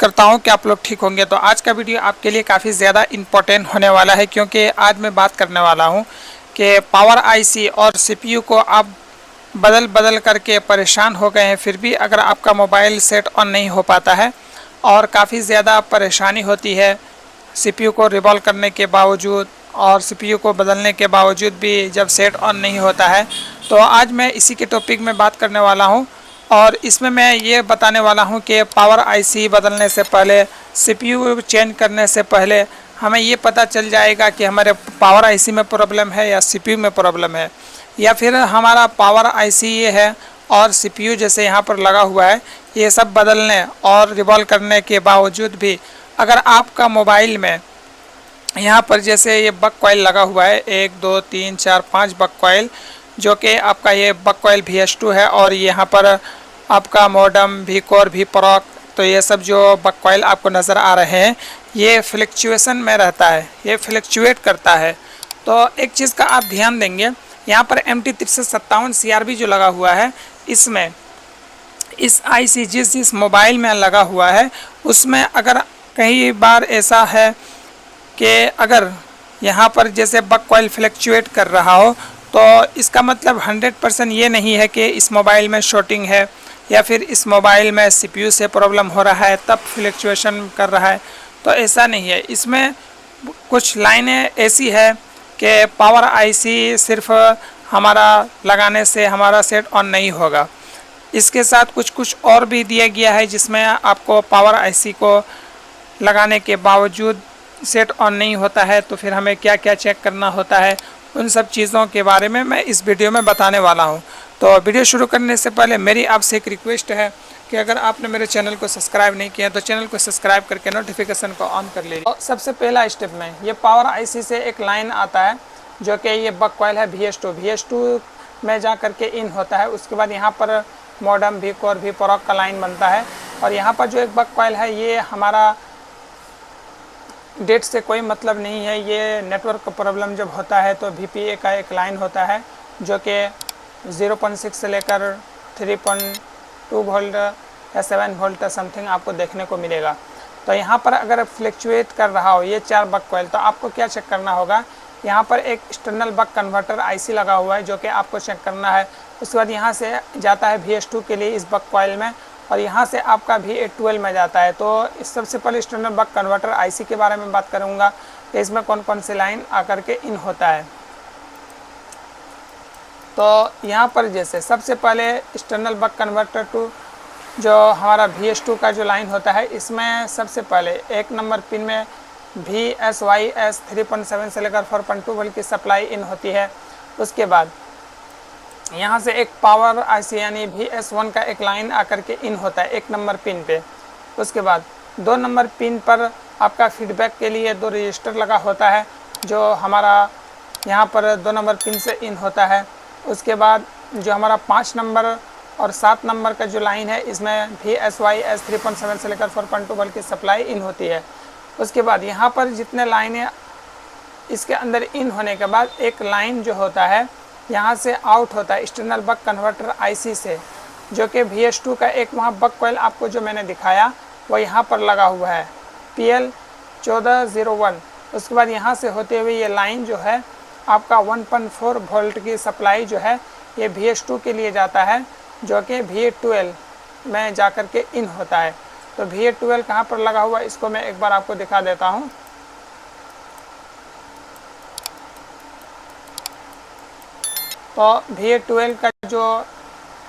करता हूं कि आप लोग ठीक होंगे। तो आज का वीडियो आपके लिए काफ़ी ज़्यादा इम्पोर्टेंट होने वाला है, क्योंकि आज मैं बात करने वाला हूं कि पावर आईसी और सीपीयू को आप बदल बदल करके परेशान हो गए हैं, फिर भी अगर आपका मोबाइल सेट ऑन नहीं हो पाता है और काफ़ी ज़्यादा परेशानी होती है सीपीयू को रिवॉल्व करने के बावजूद और सीपीयू को बदलने के बावजूद भी जब सेट ऑन नहीं होता है, तो आज मैं इसी के टॉपिक में बात करने वाला हूं। और इसमें मैं ये बताने वाला हूं कि पावर आईसी बदलने से पहले, सीपीयू चेंज करने से पहले हमें ये पता चल जाएगा कि हमारे पावर आईसी में प्रॉब्लम है या सीपीयू में प्रॉब्लम है, या फिर हमारा पावर आईसी ये है और सीपीयू जैसे यहाँ पर लगा हुआ है, ये सब बदलने और रिवॉल्व करने के बावजूद भी अगर आपका मोबाइल में यहाँ पर जैसे ये बक कॉइल लगा हुआ है, 1 2 3 4 5 बक कॉइल, जो कि आपका ये बक कॉइल VS2 है, और यहाँ पर आपका मॉडम VCore VPROC, तो ये सब जो बक कॉइल आपको नज़र आ रहे हैं ये फ्लक्चुएशन में रहता है, ये फ्लक्चुएट करता है। तो एक चीज़ का आप ध्यान देंगे, यहाँ पर MT357 CRB जो लगा हुआ है, इसमें इस आईसी जिस मोबाइल में लगा हुआ है उसमें अगर कई बार ऐसा है कि अगर यहाँ पर जैसे बक कॉइल फ्लक्चुएट कर रहा हो, तो इसका मतलब 100% ये नहीं है कि इस मोबाइल में शॉर्टिंग है या फिर इस मोबाइल में सीपीयू से प्रॉब्लम हो रहा है तब फ्लक्चुएशन कर रहा है। तो ऐसा नहीं है, इसमें कुछ लाइनें ऐसी है कि पावर आईसी सिर्फ हमारा लगाने से हमारा सेट ऑन नहीं होगा, इसके साथ कुछ और भी दिया गया है जिसमें आपको पावर आईसी को लगाने के बावजूद सेट ऑन नहीं होता है, तो फिर हमें क्या क्या चेक करना होता है, उन सब चीज़ों के बारे में मैं इस वीडियो में बताने वाला हूं। तो वीडियो शुरू करने से पहले मेरी आपसे एक रिक्वेस्ट है कि अगर आपने मेरे चैनल को सब्सक्राइब नहीं किया तो चैनल को सब्सक्राइब करके नोटिफिकेशन को ऑन कर लीजिए। और सबसे पहला स्टेप में ये पावर आईसी से एक लाइन आता है जो कि ये बक कॉइल है VS2 में जा करके इन होता है। उसके बाद यहाँ पर मॉडम VCore VPROC का लाइन बनता है, और यहाँ पर जो एक बक कॉइल है ये हमारा डेट से कोई मतलब नहीं है, ये नेटवर्क का प्रॉब्लम जब होता है तो VPA का एक लाइन होता है जो कि 0.6 से लेकर 3.2 वोल्ट या 7 वोल्ट समथिंग आपको देखने को मिलेगा। तो यहाँ पर अगर फ्लक्चुएट कर रहा हो ये 4 बक कॉइल, तो आपको क्या चेक करना होगा, यहाँ पर एक एक्सटर्नल बक कन्वर्टर आईसी लगा हुआ है जो कि आपको चेक करना है। उसके बाद यहाँ से जाता है VS2 के लिए इस बक कॉइल में, और यहाँ से आपका V812 में जाता है। तो इस सबसे पहले एक्सटर्नल बक कन्वर्टर आईसी के बारे में बात करूँगा कि इसमें कौन कौन से लाइन आकर के इन होता है। तो यहाँ पर जैसे सबसे पहले एक्सटर्नल बक कन्वर्टर टू जो हमारा VS2 का जो लाइन होता है, इसमें सबसे पहले 1 नंबर पिन में VSYS 3.7 से लेकर 4.2 वोल्ट की सप्लाई इन होती है। उसके बाद यहाँ से एक पावर आईसी यानी VS1 का एक लाइन आकर के इन होता है 1 नंबर पिन पे। उसके बाद 2 नंबर पिन पर आपका फीडबैक के लिए 2 रजिस्टर लगा होता है जो हमारा यहाँ पर 2 नंबर पिन से इन होता है। उसके बाद जो हमारा 5 नंबर और 7 नंबर का जो लाइन है, इसमें VSYS 3.7 से लेकर 4.2 वोल्ट की सप्लाई इन होती है। उसके बाद यहाँ पर जितने लाइनें इसके अंदर इन होने के बाद एक लाइन जो होता है यहाँ से आउट होता है एक्सटर्नल बक कन्वर्टर आईसी से, जो कि VS2 का एक वहाँ बक कॉइल आपको जो मैंने दिखाया वो यहाँ पर लगा हुआ है PL1401। उसके बाद यहाँ से होते हुए ये लाइन जो है आपका 1.4 वोल्ट की सप्लाई जो है ये VS2 के लिए जाता है, जो कि V812 में जा कर के इन होता है। तो V812 कहाँ पर लगा हुआ है इसको मैं एक बार आपको दिखा देता हूँ। तो V812 का जो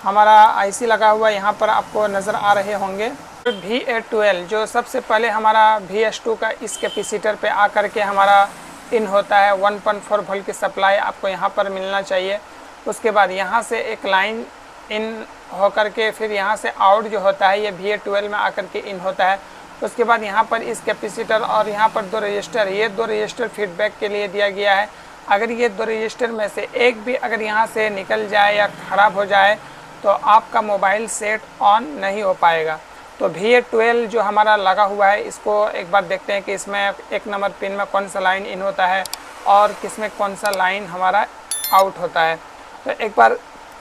हमारा आईसी लगा हुआ है यहाँ पर आपको नज़र आ रहे होंगे। V812 जो सबसे पहले हमारा VS2 का इस कैपेसिटर पे आकर के हमारा इन होता है, 1.4 वोल्ट की सप्लाई आपको यहाँ पर मिलना चाहिए। उसके बाद यहाँ से एक लाइन इन होकर के फिर यहाँ से आउट जो होता है ये V812 में आकर के इन होता है। उसके बाद यहाँ पर इस कैपेसिटर और यहाँ पर 2 रजिस्टर, ये 2 रजिस्टर फीडबैक के लिए दिया गया है। अगर ये 2 रजिस्टर में से एक भी अगर यहाँ से निकल जाए या ख़राब हो जाए तो आपका मोबाइल सेट ऑन नहीं हो पाएगा। तो V812 जो हमारा लगा हुआ है इसको एक बार देखते हैं कि इसमें 1 नंबर पिन में कौन सा लाइन इन होता है और किसमें कौन सा लाइन हमारा आउट होता है। तो एक बार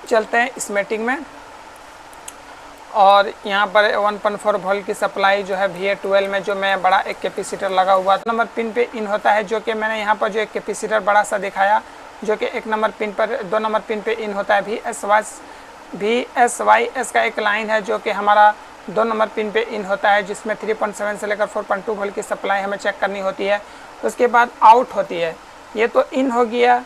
चलते हैं स्कीमेटिक में। और यहाँ पर 1.4 वोल्ट की सप्लाई जो है VA12 में जो मैं बड़ा एक कैपेसिटर लगा हुआ था। नंबर पिन पे इन होता है, जो कि मैंने यहाँ पर जो एक कैपेसिटर बड़ा सा दिखाया जो कि 1 नंबर पिन पर 2 नंबर पिन पे इन होता है। VSYS का एक लाइन है जो कि हमारा 2 नंबर पिन पे इन होता है, जिसमें 3.7 से लेकर 4.2 वोल्ट की सप्लाई हमें चेक करनी होती है। उसके बाद आउट होती है, ये तो इन हो गया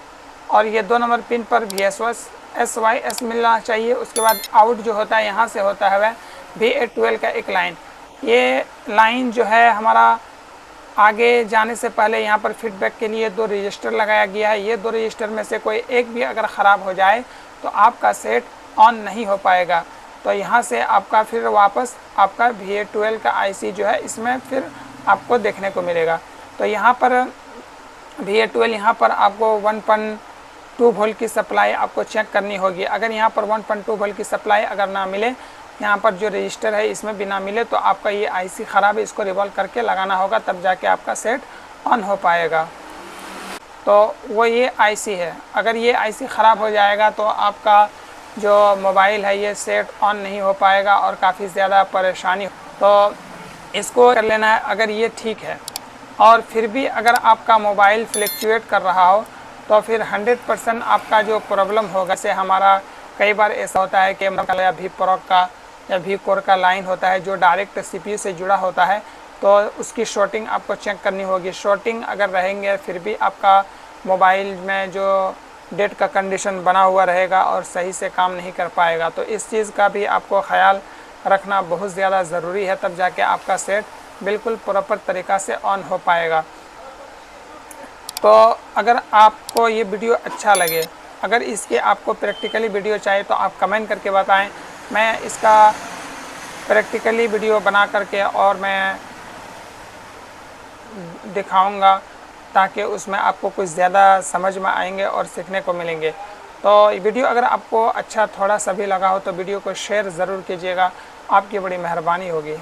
और ये 2 नंबर पिन पर VSYS मिलना चाहिए। उसके बाद आउट जो होता है यहाँ से होता है वह VA12 का एक लाइन। ये लाइन जो है हमारा आगे जाने से पहले यहाँ पर फीडबैक के लिए 2 रजिस्टर लगाया गया है। ये 2 रजिस्टर में से कोई एक भी अगर ख़राब हो जाए तो आपका सेट ऑन नहीं हो पाएगा। तो यहाँ से आपका फिर वापस आपका VA12 का IC जो है इसमें फिर आपको देखने को मिलेगा। तो यहाँ पर VA12 यहाँ पर आपको 1.2 वोल्ट की सप्लाई आपको चेक करनी होगी। अगर यहाँ पर 1.2 वोल्ट की सप्लाई अगर ना मिले, यहाँ पर जो रजिस्टर है इसमें भी ना मिले, तो आपका ये IC ख़राब है, इसको रिवॉल्व करके लगाना होगा, तब जाके आपका सेट ऑन हो पाएगा। तो वो ये IC है। अगर ये IC ख़राब हो जाएगा तो आपका जो मोबाइल है ये सेट ऑन नहीं हो पाएगा और काफ़ी ज़्यादा परेशानी। तो इसको कर लेना है। अगर ये ठीक है और फिर भी अगर आपका मोबाइल फ्लक्चुएट कर रहा हो तो फिर 100% आपका जो प्रॉब्लम होगा, जैसे हमारा कई बार ऐसा होता है कि या भी प्रो का या भी कोर का लाइन होता है जो डायरेक्ट CPU से जुड़ा होता है, तो उसकी शॉर्टिंग आपको चेक करनी होगी। शॉर्टिंग अगर रहेंगे फिर भी आपका मोबाइल में जो डेट का कंडीशन बना हुआ रहेगा और सही से काम नहीं कर पाएगा। तो इस चीज़ का भी आपको ख्याल रखना बहुत ज़्यादा ज़रूरी है, तब जाके आपका सेट बिल्कुल प्रॉपर तरीक़ा से ऑन हो पाएगा। तो अगर आपको ये वीडियो अच्छा लगे, अगर इसके आपको प्रैक्टिकली वीडियो चाहिए तो आप कमेंट करके बताएं। मैं इसका प्रैक्टिकली वीडियो बना करके और मैं दिखाऊंगा, ताकि उसमें आपको कुछ ज़्यादा समझ में आएंगे और सीखने को मिलेंगे। तो वीडियो अगर आपको अच्छा थोड़ा सा भी लगा हो तो वीडियो को शेयर ज़रूर कीजिएगा, आपकी बड़ी मेहरबानी होगी।